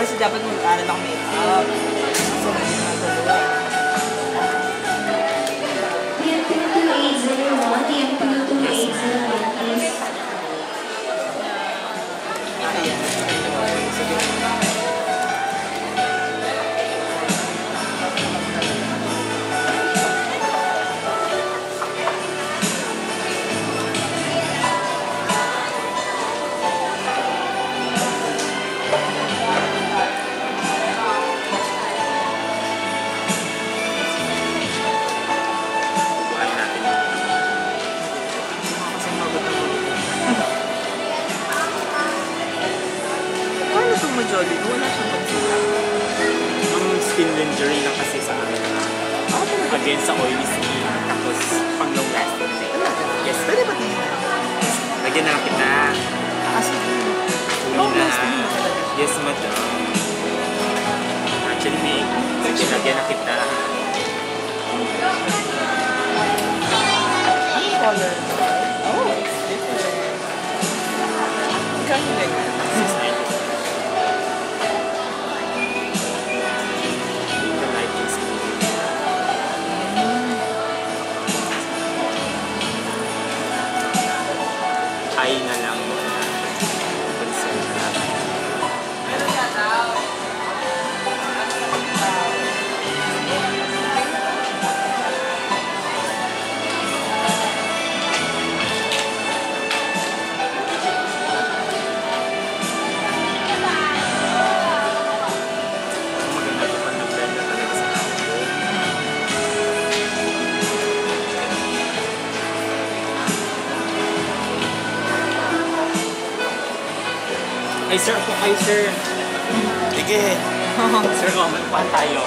Kasi dapat mag-aral ng make-up. So, hindi na nagagawa. Jolly, wala siyang pagsila. Ang skin lingerie lang kasi sa akin. Against sa oily skin. Tapos pang long lasting. Yes. Pwede ba tingin na? Lagyan na lang kita. Sige. Long lasting. Yes, madam. Actually, may lagyan na kita. Ano color? Oh, it's different. Kaya like that. Ay na lang muna. Ay, sir, po kayo, sir. Sige. Sir, comment tayo.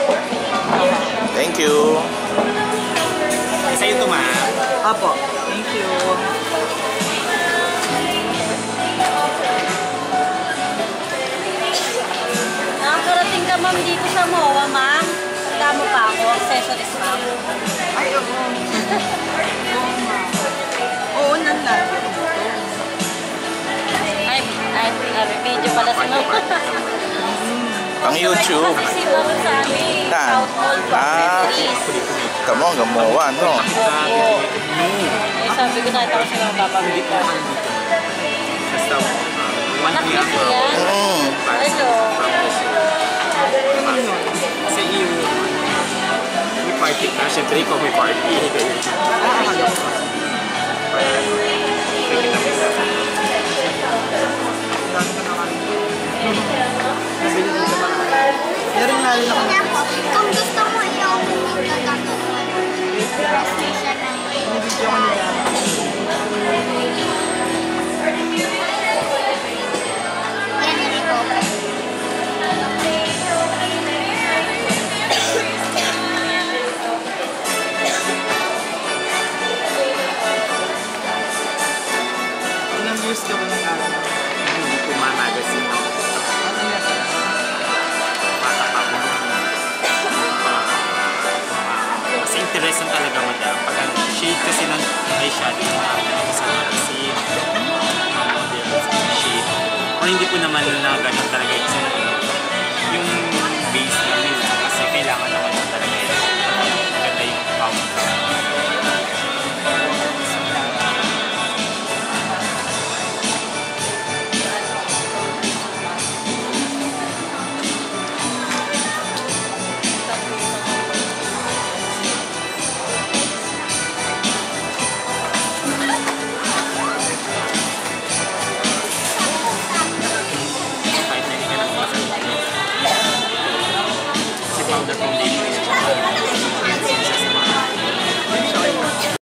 Thank you. Sa'yo ito, ma'am. Apo. Thank you. Nakakarating ka, ma'am, dito sa MOA, ma'am. Tanda mo pa ako, accessories, ma'am. Ay, oo. Oo, ma'am. Oo, nanlayo. Video pala si ma'am. Pang YouTube. Si ma'am sa amin. South Mall for accessories. Kamu ang gumawa, no? Oo. Eh, sabi ko nakita ko si ma'am papabili ka. Anak niyo po yan? Hello. Sa iyo, may party ka. Siyempre, ikaw may party. Meron nga rin ako. Kung gusto mo yung PlayStation na Nabidyo ko nila. yan yung recover. Ilang years ka ba nag-aral? Hindi ko ma-magazine ako. Ano nga ka? Kasi interesting talaga, madam. Pag ang shade kasi ng eyeshadow, hinahanap ko sa magazine, mga models, shade. Or hindi ko naman na ganun